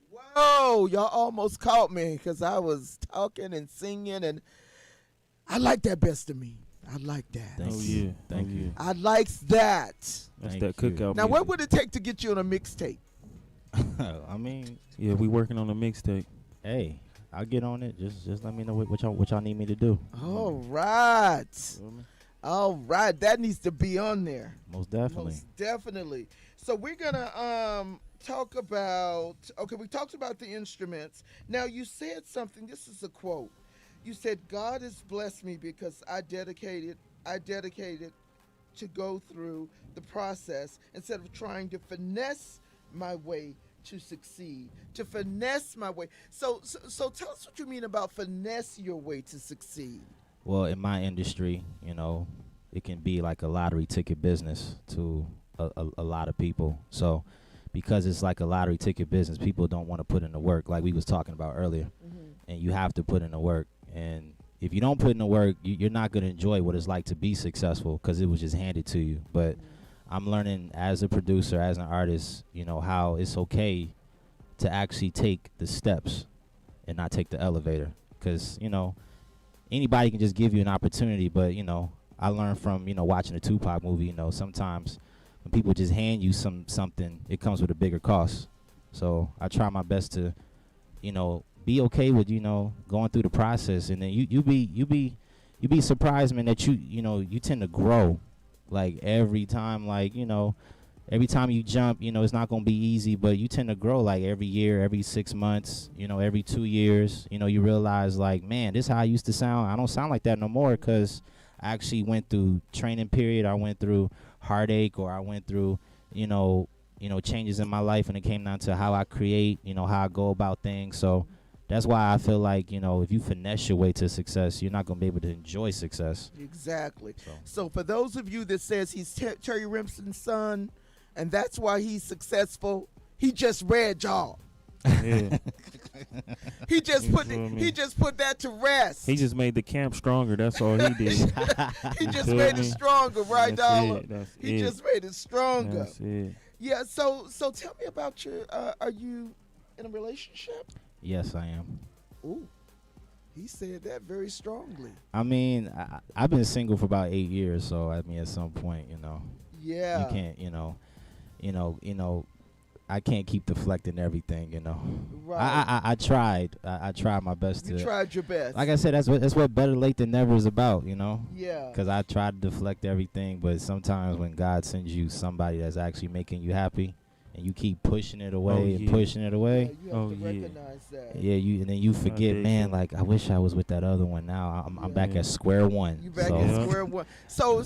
Whoa, y'all almost caught me because I was talking and singing, and I like that Best of Me. I like that. Thank Oh, you. yeah. Thank Oh, you. yeah. I likes that. That's Thank that you. cookout Now, music. what would it take to get you on a mixtape? I mean, Yeah, we working on a mixtape. hey, I'll get on it. Just let me know what y'all need me to do. All right. All right. That needs to be on there. Most definitely. Most definitely. So we're gonna talk about, okay, we talked about the instruments. Now you said something, this is a quote. You said, God has blessed me because I dedicated to go through the process instead of trying to finesse my way to succeed. To finesse my way. So tell us what you mean about finesse your way to succeed. Well, in my industry, you know, it can be like a lottery ticket business to a lot of people. So because it's like a lottery ticket business. People don't want to put in the work, like we was talking about earlier, and you have to put in the work. And if you don't put in the work, you're not going to enjoy what it's like to be successful because it was just handed to you. But I'm learning as a producer, as an artist, you know, how it's okay to actually take the steps and not take the elevator. Because, you know, anybody can just give you an opportunity. But, you know, I learned from, you know, watching the Tupac movie, you know, sometimes when people just hand you something, it comes with a bigger cost. So I try my best to, you know, be okay with, you know, going through the process. And then you be surprised, man, that you know, you tend to grow. Like every time, like, you know, every time you jump, you know, it's not going to be easy, but you tend to grow like every year, every 6 months, you know, every 2 years, you know, you realize like, man, this is how I used to sound. I don't sound like that no more because I actually went through training period. I went through heartache, or I went through, you know, changes in my life, and it came down to how I create, you know, how I go about things. So that's why I feel like, you know, if you finesse your way to success, you're not going to be able to enjoy success. Exactly. So for those of you that says he's Terry Remsen's son, and that's why he's successful, he just read y'all. Yeah. He just put that to rest. He just made the camp stronger. That's all he did. He just made it stronger, right, Dollar? He it. just made it stronger. That's it. Yeah. So tell me about your. Are you in a relationship? Yes, I am. Ooh, he said that very strongly. I mean, I've been single for about 8 years, so I mean, at some point, you know, Yeah. you can't, you know, I can't keep deflecting everything, you know. Right. I tried. I tried my best You to. tried your best. Like I said, that's what better late than never is about, you know. Yeah. Because I tried to deflect everything, but sometimes when God sends you somebody that's actually making you happy, and you keep pushing it away and pushing it away. Yeah, you have to recognize that. Yeah, and then you forget, man. Like I wish I was with that other one. Now I'm back at square one. You back at square one. So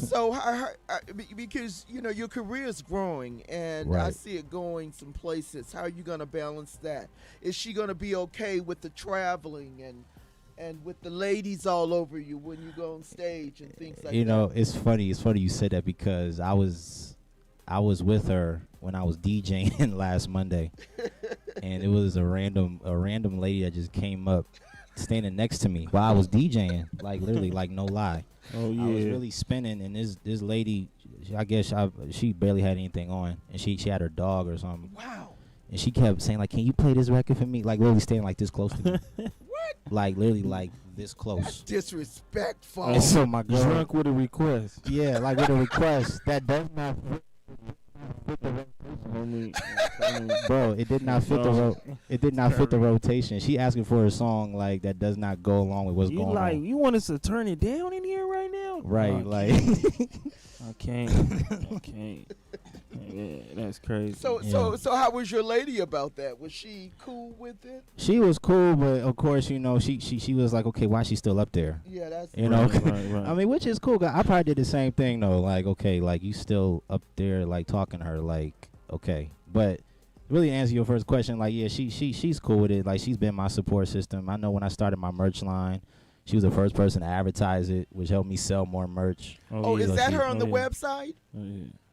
because you know your career is growing, and I see it going some places. How are you gonna balance that? Is she gonna be okay with the traveling and with the ladies all over you when you go on stage and things like that? You know, it's funny. It's funny you said that because I was with her when I was DJing last Monday, and it was a random lady that just came up, standing next to me while I was DJing, like literally, like no lie. Oh yeah. I was really spinning, and this lady, I guess she barely had anything on, and she had her dog or something. Wow. And she kept saying like, "Can you play this record for me?" Like literally standing like this close to me. What? Like literally like this close. That's disrespectful. And so my girl, Drunk with a request. yeah, like with a request that does not fit the bro, it did not fit the rotation. She asking for a song like that does not go along with what's You going like on. you want us to turn it down in here right now? Right, I like can't. I can't. Yeah, that's crazy. So how was your lady about that? Was she cool with it? she was cool, but of course, you know, she was like, okay, why is she still up there? Yeah, that's You know, right. I mean, which is cool. 'Cause I probably did the same thing though. Like, okay, like you still up there, like talking to her, like, okay. But really, to answer your first question, like, yeah, she's cool with it. Like, she's been my support system. I know when I started my merch line, she was the first person to advertise it, which helped me sell more merch. Oh, yeah. is that she- her on the yeah. website?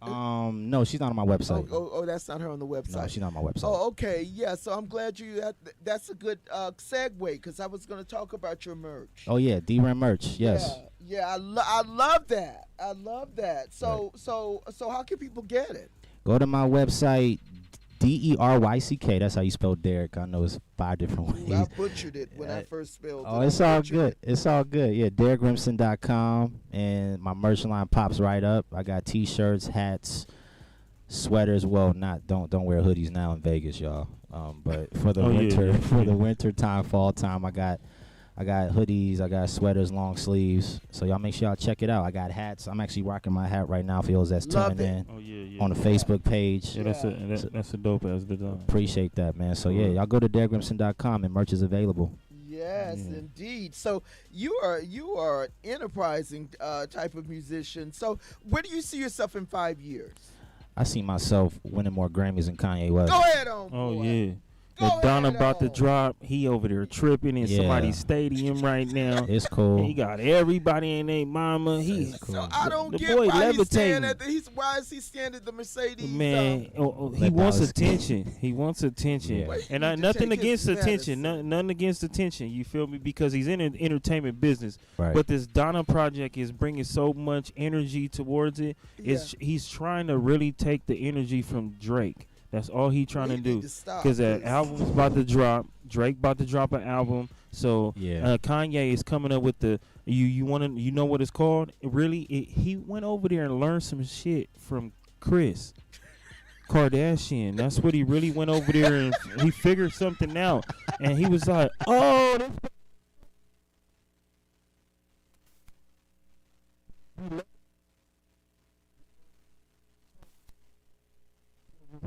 Oh, yeah. No, she's not on my website. Oh, that's not her on the website. No, she's not on my website. Oh, okay, yeah. So I'm glad that's a good segue because I was going to talk about your merch. Oh yeah, D-Ram merch. Yes. Yeah, I love that. I love that. So how can people get it? Go to my website, DERYCK. That's how you spell Derek. I know it's 5 different ways. Ooh, I butchered it when I first spelled it. Oh, it's all good. It's all good. Yeah, DerekRemsen.com, and my merch line pops right up. I got T-shirts, hats, sweaters. Well, don't wear hoodies now in Vegas, y'all. But for the the winter time, fall time, I got hoodies, I got sweaters, long sleeves. So y'all make sure y'all check it out. I got hats. I'm actually rocking my hat right now for those that's Love tuning it. in Oh yeah. on the Facebook page. Yeah, that's a dope ass design. Appreciate that, man. So yeah, y'all go to DerekRemsen.com and merch is available. Yes, indeed. So you are an enterprising type of musician. So where do you see yourself in 5 years? I see myself winning more Grammys than Kanye West. Go ahead on. Oh boy. yeah. Go The Donna ahead about to on. drop. He over there tripping in Yeah. somebody's stadium right now. It's cool. He got everybody in their mama. He So I don't the get boy why he's standing levitating. at why is he standing at the Mercedes? Man, he Let wants Dallas- attention. He wants attention. Yeah. Wait, he And need to nothing take his against attention. medicine. Nothing against attention. You feel me? Because he's in an entertainment business. Right. But this Donna project is bringing so much energy towards it. He's trying to really take the energy from Drake. That's all he trying We to need do. to stop Because that this. album's about to drop. Drake about to drop an album. So Yeah. Kanye is coming up with the you want to know what it's called? He went over there and learned some shit from Chris Kardashian. That's what he really went over there and he figured something out. And he was like, "Oh, this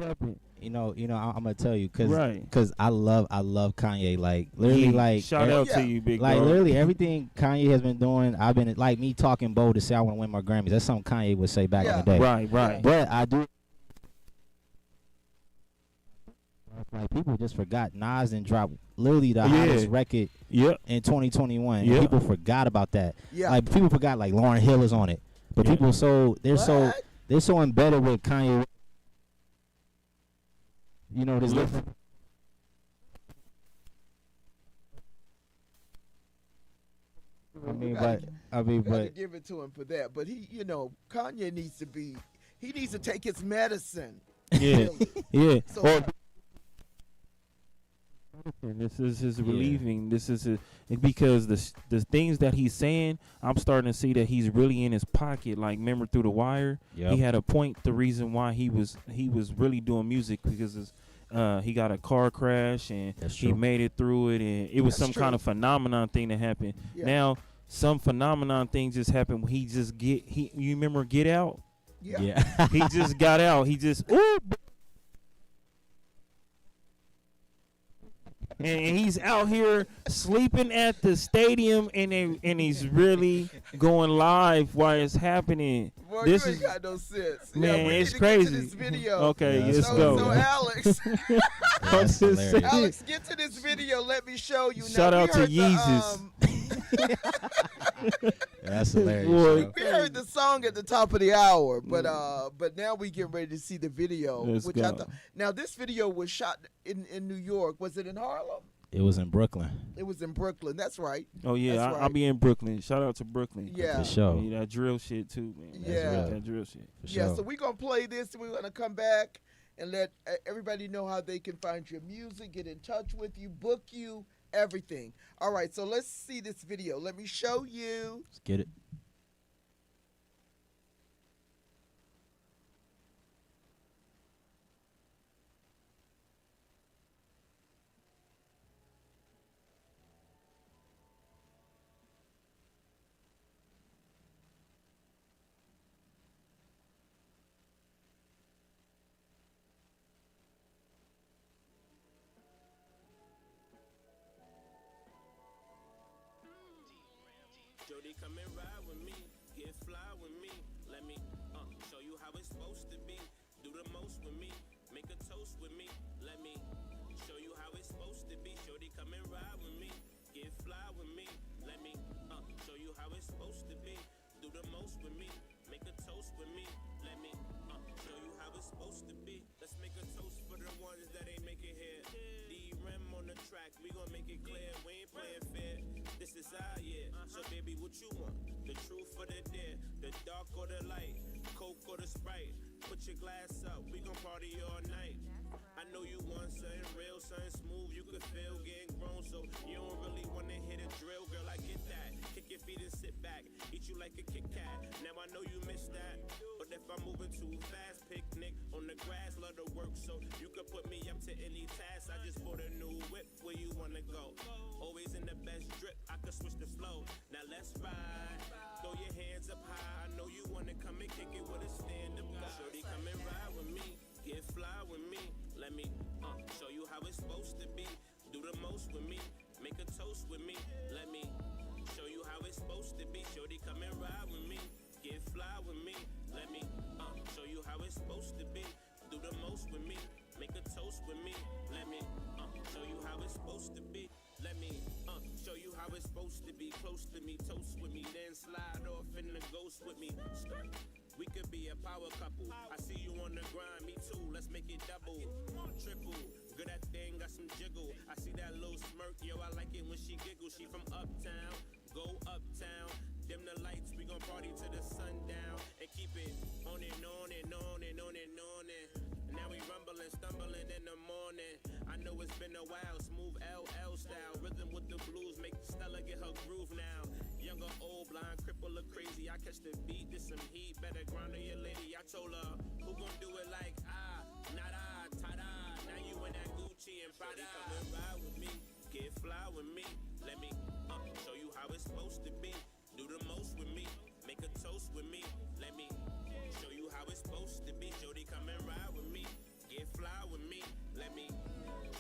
happened." I'm gonna tell you, cause, Right. 'cause I love Kanye. Like literally, Yeah, like shout out to you, big like dog. literally everything Kanye has been doing. I've been like me talking bold to say I want to win my Grammys. That's something Kanye would say back in the day. Right. But I do. Like people just forgot Nas and dropped literally the hottest record Yep. in 2021. And Yeah. people forgot about that. Yeah. Like people forgot like Lauryn Hill is on it. But Yeah. people What? they're so embedded with Kanye. You know this. I mean, gotta but give it to him for that. But Kanye needs to take his medicine. Yeah. Really. Yeah. So- This is his relieving. This is because the things that he's saying, I'm starting to see that he's really in his pocket. Like remember through the wire, Yep. he had a point. The reason why he was really doing music because he got a car crash and That's he true. made it through it, and it was That's some true. kind of phenomenon thing that happened. Yeah. Now some phenomenon thing just happened. When you remember Get Out? Yeah. yeah. He just got out. He just and he's out here sleeping at the stadium, and he's really going live while it's happening. Boy, This you ain't is got no sense. man, we need it's to get to crazy. this video. Okay, Yeah, let's that's go. So Alex, That's hilarious. Alex, get to this video. Let me show you. Shout now, out to we heard That's hilarious. Boy. yo. we heard the song at the top of the hour, but now we get ready to see the video. Let's which I go. thought. Now this video was shot in New York. Was it in Harlem? It was in Brooklyn. It was in Brooklyn. That's right. Oh yeah, That's I'll right. be in Brooklyn. Shout out to Brooklyn. Yeah. For sure. Yeah, that drill shit too, man. That's Yeah. real, that drill shit. For Yeah, sure. so we're going to play this, and we're going to come back and let everybody know how they can find your music, get in touch with you, book you, everything. All right, so let's see this video. Let me show you. Let's get it. Jody, come and ride with me, get fly with me. Let me show you how it's supposed to be. Do the most with me, make a toast with me. Let me show you how it's supposed to be. Jody, come and ride with me, get fly with me. Let me show you how it's supposed to be. Do the most with me, make a toast with me. Let me show you how it's supposed to be. Let's make a toast for the ones that ain't make it here. D-Rem on the track, we gon' make it clear. We ain't playing fair. This is our year. So baby, what you want? The truth or the dare? The dark or the light? Coke or the Sprite? Put your glass up, we gon' party all night. I know you want something real, something smooth, you could feel getting grown. So you don't really wanna hit a drill, girl, I get that. Kick your feet and sit back, eat you like a Kit Kat. Now I know you miss that, but if I'm moving too fast, picnic on the grass, love to work. So you could put me up to any task. I just bought a new whip, where you wanna go? Always in the best drip, I could switch the flow. Now let's ride, throw your hands up high. I know you wanna come and kick it with a stand-up guy. Shorty, come and ride with me, get fly with me. Let me show you how it's supposed to be. Do the most with me, make a toast with me. Let me show you how it's supposed to be. Shorty, come and ride with me, get fly with me. Let me show you how it's supposed to be. Do the most with me, make a toast with me. Let me it's supposed to be. Close to me, toast with me, then slide off in the ghost with me. We could be a power couple. I see you on the grind, me too. Let's make it double, triple. Good at thing, got some jiggle. I see that little smirk, yo. I like it when she giggles. She from uptown, go uptown. Dim the lights, we gon' party to the sundown and keep it on and on and on and on and on and now we rumbling, stumbling in the morning. I know it's been a while, smooth LL style, rhythm with the blues, make Stella get her groove now. Young or old, blind, cripple or crazy, I catch the beat, this some heat, better grind on your lady. I told her, who gon' do it like not I, ta-da. Now you in that Gucci and Prada. Come and ride with me, get fly with me, let me show you how it's supposed to be. Do the most with me, make a toast with me. Let me show you how it's supposed to be. Jody, come and ride with me, get fly with me. Let me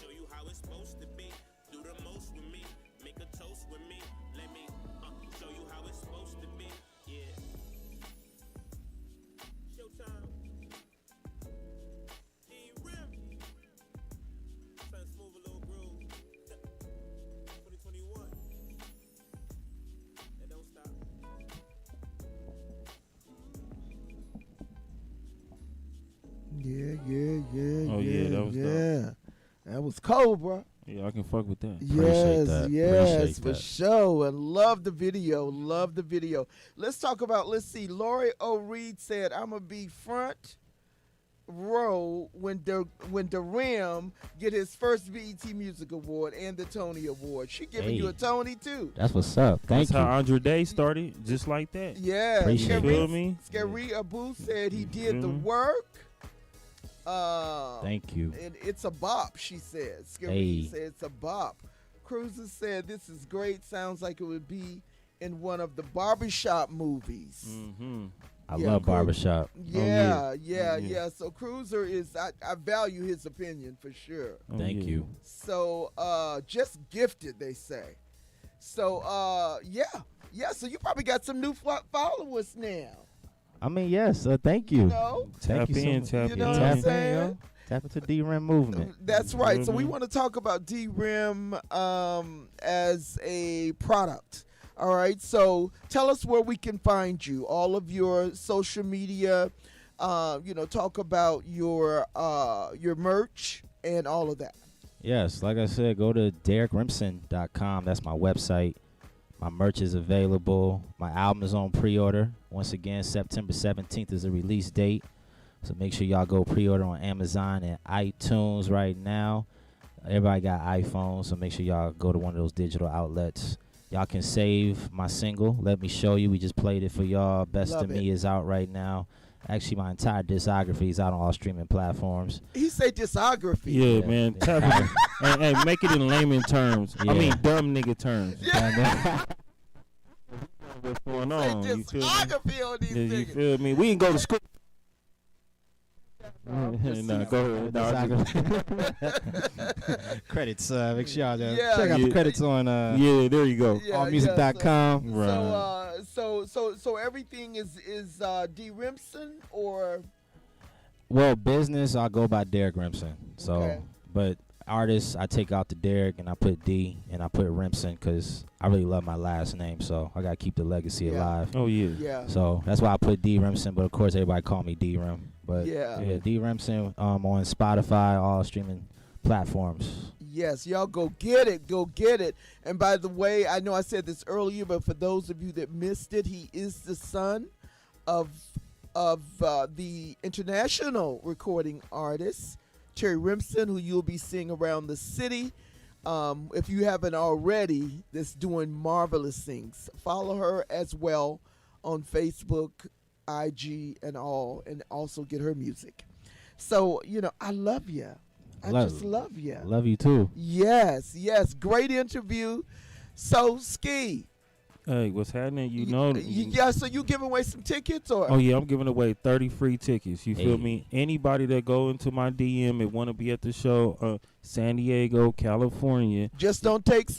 show you how it's supposed to be. Do the most with me, make a toast with me. Let me show you how it's supposed to be. Yeah. Showtime. D-Rim. Trying to smooth a little groove. 2021. And don't stop. Yeah. Oh, yeah, that was dope. That was Cobra. Yeah, I can fuck with that. Yes, that. yes, Appreciate for that. sure. And love the video. Love the video. Let's talk about, let's see. Lori O'Reed said, I'm going to be front row when Rim get his first BET Music Award and the Tony Award. She giving you a Hey. Tony, too. That's what's up. Thank That's you. how Andre Day started, just like that. Yeah. Appreciate You feel me? Scary Abu said he did the Mhm. work. Thank you. And it's a bop, she said. Scary Hey. said it's a bop. Cruiser said this is great. Sounds like it would be in one of the barbershop movies. Mm-hmm. I Yeah, love cool. barbershop. Yeah, Oh, yeah. So Cruiser is, I value his opinion for sure. Oh, Thank yeah. you. So just gifted, they say. So yeah. So you probably got some new followers now. I mean, yes. Thank you. You know? Thank Tap you so in, much. tap You in. know what Tap I'm in, saying? yo. Tap into D-Rim movement. That's right. So we Mhm. want to talk about D-Rim as a product. All right. So tell us where we can find you. All of your social media. Talk about your merch and all of that. Yes, like I said, go to DerekRimson.com. That's my website. My merch is available. My album is on pre-order. Once again, September 17th is the release date. So make sure y'all go pre-order on Amazon and iTunes right now. Everybody got iPhones, so make sure y'all go to one of those digital outlets. Y'all can save my single, Let Me Show You. We just played it for y'all. Best Love of Me is out right now. Actually, my entire discography is out on all streaming platforms. He said discography. Yeah, Yeah. man. Tap in. and make it in layman terms. Yeah. I mean, dumb nigga terms. Yeah. What's going Say on? You feel me? discography on these Yeah, you niggas. feel me? We can go to school. Nah, go ahead. No, I just- Credits. Make sure y'all Yeah. check out Yeah. the credits on yeah, there you go. Yeah, allmusic.com. Right. So everything is D Rimson or Well, business, I'll go by Derek Rimson. So, Okay. but artists, I take out the Derek and I put D and I put Rimson because I really love my last name. So I gotta keep the legacy Yeah. alive. Oh yeah. yeah. So that's why I put D Rimson. But of course, everybody call me D Rim. But Yeah. D Rimson on Spotify, all streaming platforms. Yes, y'all go get it. Go get it. And by the way, I know I said this earlier, but for those of you that missed it, he is the son of the international recording artist Terry Rimson, who you'll be seeing around the city. If you haven't already, that's doing marvelous things. Follow her as well on Facebook, IG, and all, and also get her music. So, I love you. I just love you. Love you too. Yes. Great interview. So, Ski. Hey, what's happening? You know. Yeah, so you giving away some tickets or? Oh yeah, I'm giving away 30 free tickets. You feel Hey. me? Anybody that go into my DM and want to be at the show, San Diego, California. Just don't take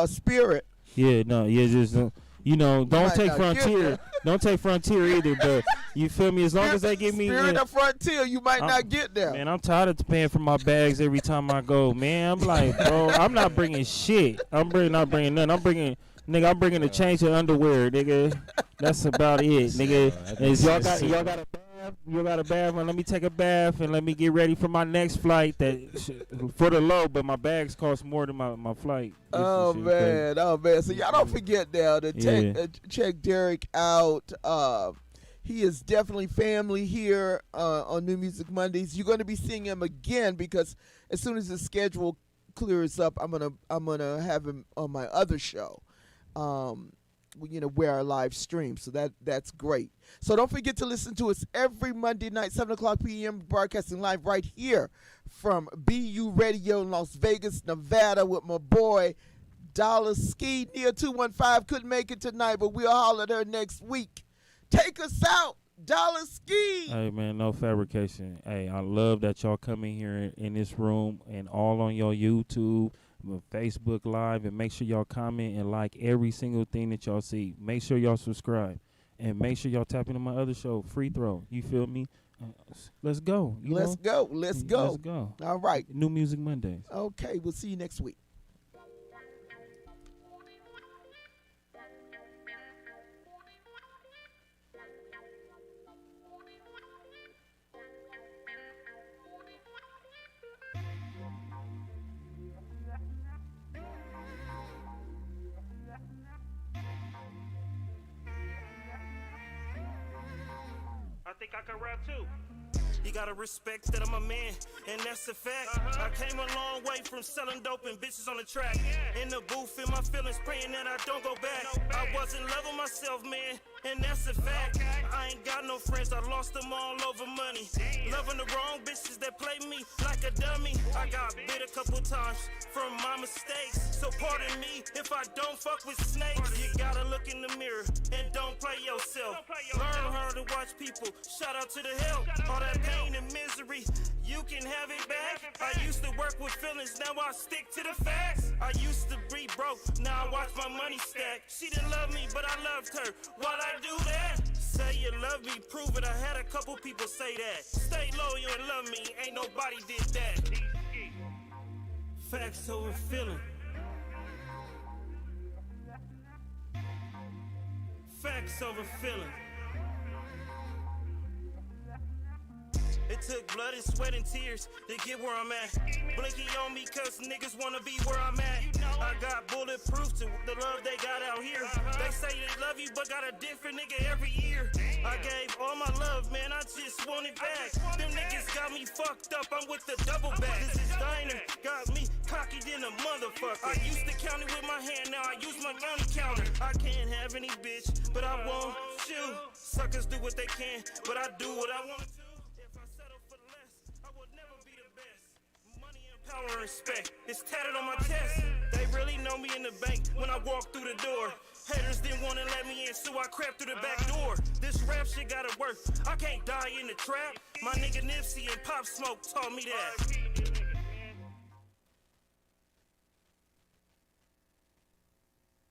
Spirit. Yeah, no, yeah, just don't might take not get Frontier. there. Don't take Frontier either. But you feel me? As long as they give me, Spirit or Frontier, you might I'm- not get there. man, I'm tired of paying for my bags every time I go. Man, I'm like, bro, I'm not bringing shit. Not bringing nothing. I'm bringing Nigga, I'm bringing a change of underwear, nigga. That's about it, nigga. Is y'all got a bath? You got a bath? Well, let me take a bath and let me get ready for my next flight. For the low, but my bags cost more than my flight. Oh man, So y'all don't forget now to check Derek out. He is definitely family here on New Music Mondays. You're going to be seeing him again because as soon as the schedule clears up, I'm gonna have him on my other show. Where I live stream, so that's great. So don't forget to listen to us every Monday night, 7:00 p.m. broadcasting live right here from BU Radio in Las Vegas, Nevada, with my boy Dollar Ski. Nia 215 couldn't make it tonight, but we'll holler at her next week. Take us out, Dollar Ski. Hey man, no fabrication. Hey, I love that y'all come in here in this room and all on your YouTube, Facebook Live, and make sure y'all comment and like every single thing that y'all see. Make sure y'all subscribe and make sure y'all tap into my other show, Free Throw. You feel me? Let's go. Let's go. Let's go. All right. New Music Mondays. Okay, we'll see you next week. I think I can rap too. You gotta respect that I'm a man, and that's a fact. I came a long way from selling dope and bitches on the track. In the booth, in my feelings, praying that I don't go back. I wasn't loving myself, man, and that's a fact. I ain't got no friends, I lost them all over money. Loving the wrong bitches that play me like a dummy. I got bit a couple times from my mistakes, so pardon me if I don't fuck with snakes. You gotta look in the mirror and don't play yourself. Learn how to watch people, shout out to the help. All that pain and misery, you can have it back. I used to work with feelings, now I stick to the facts. I used to be broke, now I watch my money stack. She didn't love me, but I loved her. Why'd I do that? Say you love me, prove it. I had a couple people say that. Stay loyal and love me, ain't nobody did that. Facts over feeling. Facts over feeling. It took blood and sweat and tears to get where I'm at. Blinky on me cause niggas wanna be where I'm at. I got bulletproof to the love they got out here. They say they love you but got a different nigga every year. I gave all my love, man, I just want it back. Them niggas got me fucked up, I'm with the double back. This is diner, got me cocky than a motherfucker. I used to count it with my hand, now I use my money counter. I can't have any bitch, but I want you. Suckers do what they can, but I do what I want to. Power and respect, it's tatted on my chest. They really know me in the bank when I walk through the door. Haters didn't want to let me in, so I crept through the back door. This rap shit gotta work, I can't die in the trap. My nigga Nipsey and Pop Smoke taught me that.